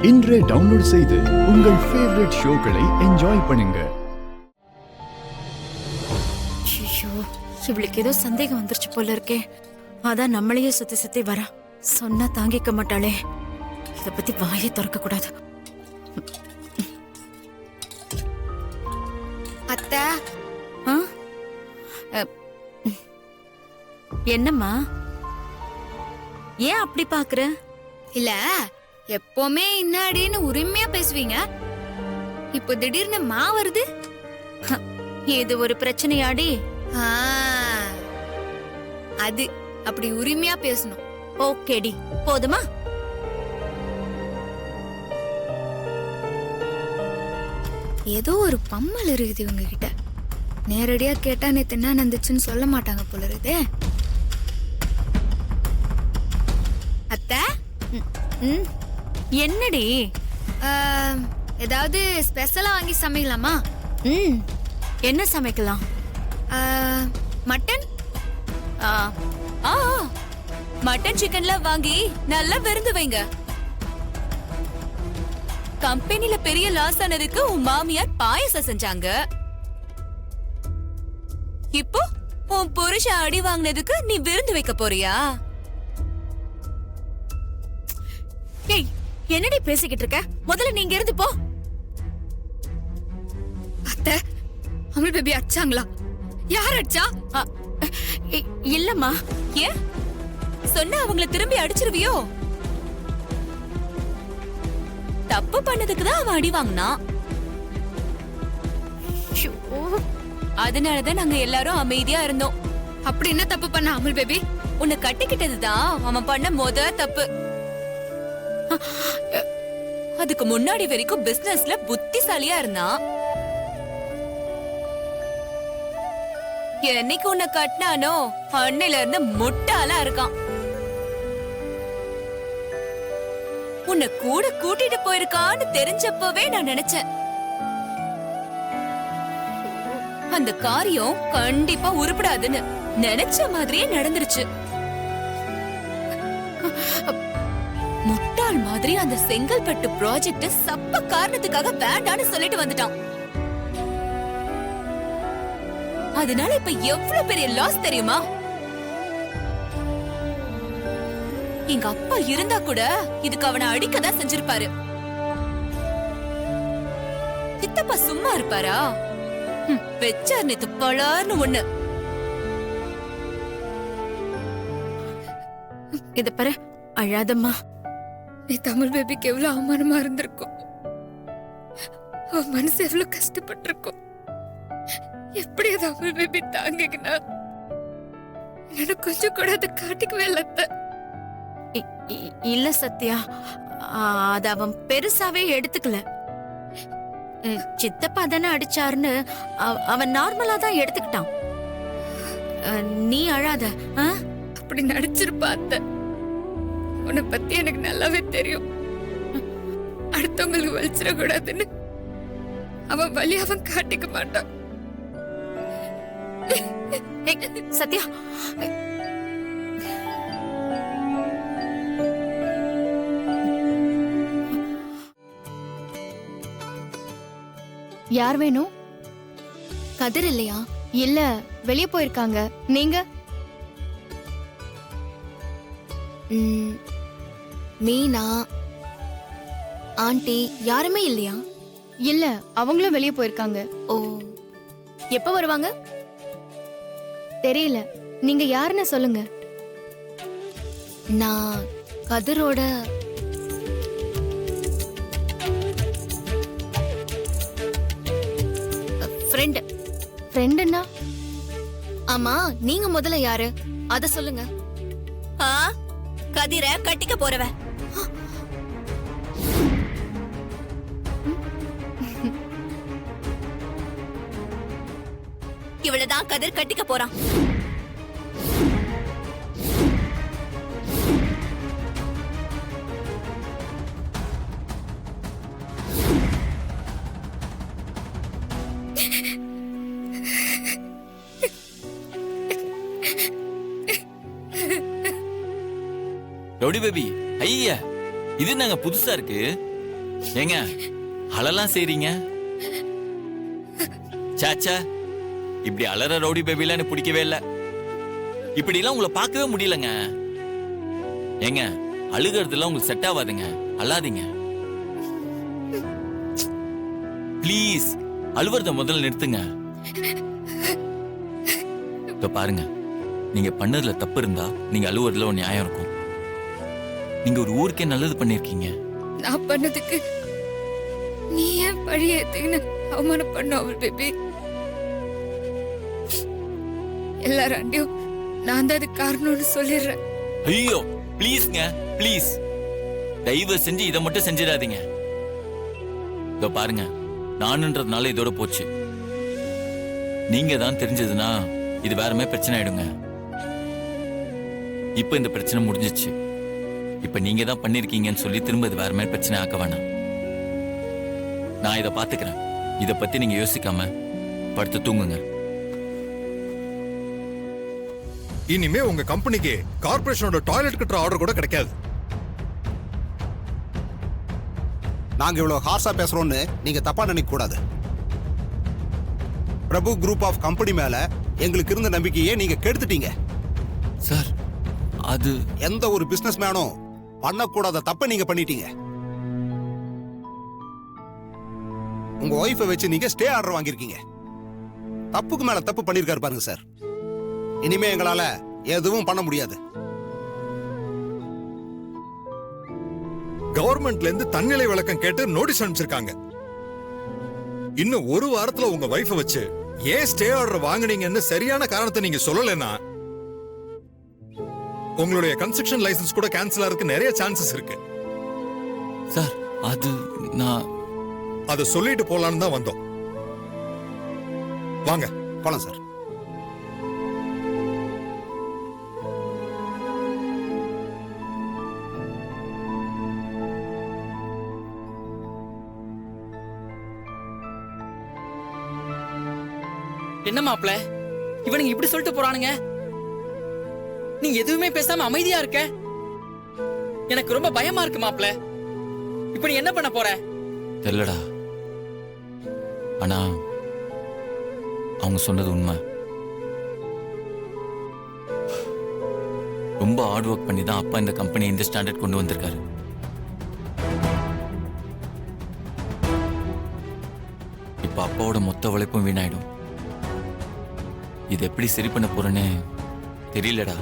இன்றே டவுன்லோட் செய்து உங்கள் ஃபேவரட் ஷோக்களை என்ஜாய் பண்ணுங்க. ஐயோ, இவளுக்கு ஏதோ சந்தேகம் வந்துருச்சு போல இருக்கே. அதான் நம்மளையே சுத்தி சுத்தி வரா. சொன்னா தாங்கிக்க மாட்டாளே. இத பத்தி வாயை திறக்க கூடாது. அத்தை, என்னம்மா, ஏன் அப்படி பாக்குற? இல்ல எப்பவுமே இன்னாடின்னு உரிமையா பேசுவீங்க. இப்போ திடீர்னு மா வருது. இது ஒரு பிரச்சனையாடி? ஆ, அது அப்படி உரிமையா பேசணும். ஓகேடி, போதுமா? ஏதோ ஒரு பம்மல் இருக்குது இவங்க கிட்ட. நேரடியா கேட்டா நேத்து என்ன நடந்துச்சுன்னு சொல்ல மாட்டாங்க போல இருக்குதே. அத்தை, என்னடி? ஏதாவது ஸ்பெஷலா வாங்கி சமைக்கலாமா? என்ன சமைக்கலாம்? மட்டன். மட்டன் சிக்கன்லாம் வாங்கி நல்லா விருந்து வைங்க. கம்பெனில பெரிய லாஸ் ஆனதுக்கு உன் மாமியார் பாயசம் செஞ்சாங்க. இப்போ உன் புருஷன் அடி வாங்கினதுக்கு நீ விருந்து வைக்க போறியா? ஏய், என்னடி பேசிக்கிட்டு இருக்க? முதல்ல நீங்க இருந்து போ. அத்தை, அமல் பேபி அடிச்சாங்களா? யார் அடிச்சா? இல்லம்மா. ஏன் சொன்ன அவங்கள திரும்பி அடிச்சிருவியோ? தப்பு பண்ணதுக்கு தான் அவன் அடி வாங்கினான். அதனாலதான் நாங்க எல்லாரும் அமைதியா இருந்தோம். அப்படி என்ன தப்பு பண்ண அமல் பேபி? உன்னை கட்டிக்கிட்டதுதான் அவன் பண்ண முத தப்பு. அதுக்கு முன்னாடி வரைக்கும் பிசினஸ்ல புத்திசாலியா இருந்தான். என்னைக்கு உன்னை கட்டினானோ அன்னையில இருந்து முட்டாளா இருக்கான். உன்னை கூட கூட்டிட்டு போயிருக்கான்னு தெரிஞ்சப்பவே நான் நினைச்சேன் அந்த காரியம் கண்டிப்பா உருப்படாதுன்னு. நினைச்ச மாதிரியே நடந்துருச்சு. முட்டாள் மாதிரி அந்த செங்கல்பட்டு ப்ராஜெக்ட் சப்ப காரணத்துக்காக வேண்டான்னு சொல்லிட்டு வந்துட்டான். அதனால இப்ப எவ்வளவு பெரிய லாஸ் தெரியுமா? எங்க அப்பா இருந்தா கூட இதுக்கு அவனை அடிக்கதான் செஞ்சிருப்பாரு. சித்தப்பா சும்மா இருப்பாரா? வெச்சார் நேத்து பலார்னு ஒண்ணு. இத பாரு, அழாதம்மா. நீ தமிழ் பேபிக்கு எவ்வளவு அவமானமா இருந்திருக்கும். அவ மனசு எவ்வளவு கஷ்டப்பட்டிருக்கும். எப்படி தமிழ் பேபி தாங்கிக்கினா? எனக்கு கொஞ்சம் கூட அதை காட்டிக்கவே இல்ல. இல்ல சத்யா, அத அவன் பெருசாவே எடுத்துக்கல. சித்தப்பா தானே அடிச்சாருன்னு அவன் நார்மலா தான் எடுத்துக்கிட்டான். நீ அழாத. அப்படி நடிச்சிருப்பா அத்தை. உன்னை பத்தி எனக்கு நல்லாவே தெரியும். அடுத்தவங்களுக்கு வலிச்சிடக்கூடாதுன்னு அவன் வலி அவன் காட்டிக்க மாட்டான். சத்யா, யார் வேணும்? கதிர் இல்லையா? இல்ல, வெளிய போயிருக்காங்க. நீங்க? மீனா ஆண்டி யாருமே இல்லையா? இல்ல, அவங்களும் வெளிய போயிருக்காங்க. ஓ, எப்ப வருவாங்க? தெரியல. நீங்க யாருன்னு சொல்லுங்க. நான் கதிரோட ஃப்ரெண்ட். ஃப்ரெண்டுன்னா? ஆமா, நீங்க முதல்ல யாரு அத சொல்லுங்க. கதிர கட்டிக்க போறவ. இவ்வளவுதான் கதிர் கட்டிக்க போறான். ரவுடி பேபி, ஐயா இது நாங்க புதுசா இருக்கு. ஏங்க அழலாம் செய்றீங்க? சாச்சா, இப்படி அலற ரவுடி பேபிலாம் எனக்கு பிடிக்கவே இல்லை. இப்படி எல்லாம் உங்களை பார்க்கவே முடியலங்க. ஏங்க அழுகிறதுலாம் உங்களுக்கு செட் ஆகாதுங்க, அழாதீங்க ப்ளீஸ். அழுவுறத முதல்ல நிறுத்துங்க. இப்ப பாருங்க, நீங்க பண்ணதுல தப்பு இருந்தா நீங்க அழுவுறதுல ஒரு நியாயம் இருக்கும். நீங்க ஒரு ஊருக்கே நல்லது பண்ணிருக்கீங்க. நான் பண்ணதுக்கு நீ ஏன் பழிய ஏத்துக்கின்னு அவமானம் பண்ண அவள் பேபி? எல்லாராண்டியும் நான் தான் அது காரணம்னு சொல்லிடுறேன். ஐயோ ப்ளீஸ்ங்க, ப்ளீஸ் தயவு செஞ்சு இதை மட்டும் செஞ்சிடாதீங்க. இதோ பாருங்க, நானுன்றதுனால இதோட போச்சு. நீங்க தான் தெரிஞ்சதுன்னா இது வேற மாதிரி பிரச்சனை ஆயிடுங்க. இப்ப இந்த பிரச்சனை முடிஞ்சிச்சு. இப்ப நீங்க தான் பண்ணிருக்கீங்கன்னு சொல்லி திரும்ப இது வேற மாதிரி பிரச்சனை ஆக்க வேணாம். நான் இதை பாத்துக்கிறேன். இத பத்தி நீங்க யோசிக்காம படுத்து தூங்குங்க. இனிமே உங்க கம்பெனிக்கு கார்ப்பரேஷனோட டாய்லெட் கட்டுற ஆர்டர் கூட கிடைக்காது. நாங்க இவ்வளவு ஹார்ஷா பேசுறோம்னு நீங்க தப்பா நினைக்க கூடாது. பிரபு குரூப் ஆஃப் கம்பெனி மேல எங்களுக்கு இருந்த நம்பிக்கையே நீங்க கெடுத்துட்டீங்க. சார், அது எந்த ஒரு பிசினஸ் மேனும் பண்ணக்கூடாத தப்ப நீங்க பண்ணிட்டீங்க. உங்க ஒய்ஃபை வச்சு நீங்க ஸ்டே ஆர்டர் வாங்கியிருக்கீங்க. தப்புக்கு மேல தப்பு பண்ணிருக்காரு பாருங்க சார். இனிமே எங்களால எதுவும் பண்ண முடியாது. கவர்மெண்ட்ல இருந்து தன்னிலை விளக்கம் கேட்டு நோட்டீஸ் அனுப்பிச்சிருக்காங்க. இன்னும் ஒரு வாரத்துல உங்க வைஃபை வச்சு ஏன் ஸ்டே ஆர்டர் வாங்குனீங்கன்னு சரியான காரணத்தை நீங்க சொல்லலைன்னா உங்களுடைய கன்ஸ்ட்ரக்ஷன் லைசன்ஸ் கூட கேன்சல் ஆகிறதுக்கு நிறைய சான்சஸ் இருக்கு. சார், அது நான் அதை சொல்லிட்டு போலான்னு தான் வந்தோம். வாங்க போலாம் சார். என்ன மாப்ள, இவனுங்க இப்படி சொல்லிட்டு போறானுங்க? நீ எதுவுமே பேசாம அமைதியா இருக்க. எனக்கு ரொம்ப பயமா இருக்கு மாப்ள. இப்ப நீ என்ன பண்ண போற? தெரியலடா. ஆனா அவங்க சொன்னது உண்மை. ரொம்ப ஹார்ட் ஒர்க் பண்ணி தான் அப்பா இந்த கம்பெனி இந்த ஸ்டாண்டர்ட் கொண்டு வந்திருக்காரு. இப்ப அப்பாவோட மொத்த உழைப்பும் வீணாயிடும். இது எப்படி சரி பண்ண போறேன்னு தெரியலடா.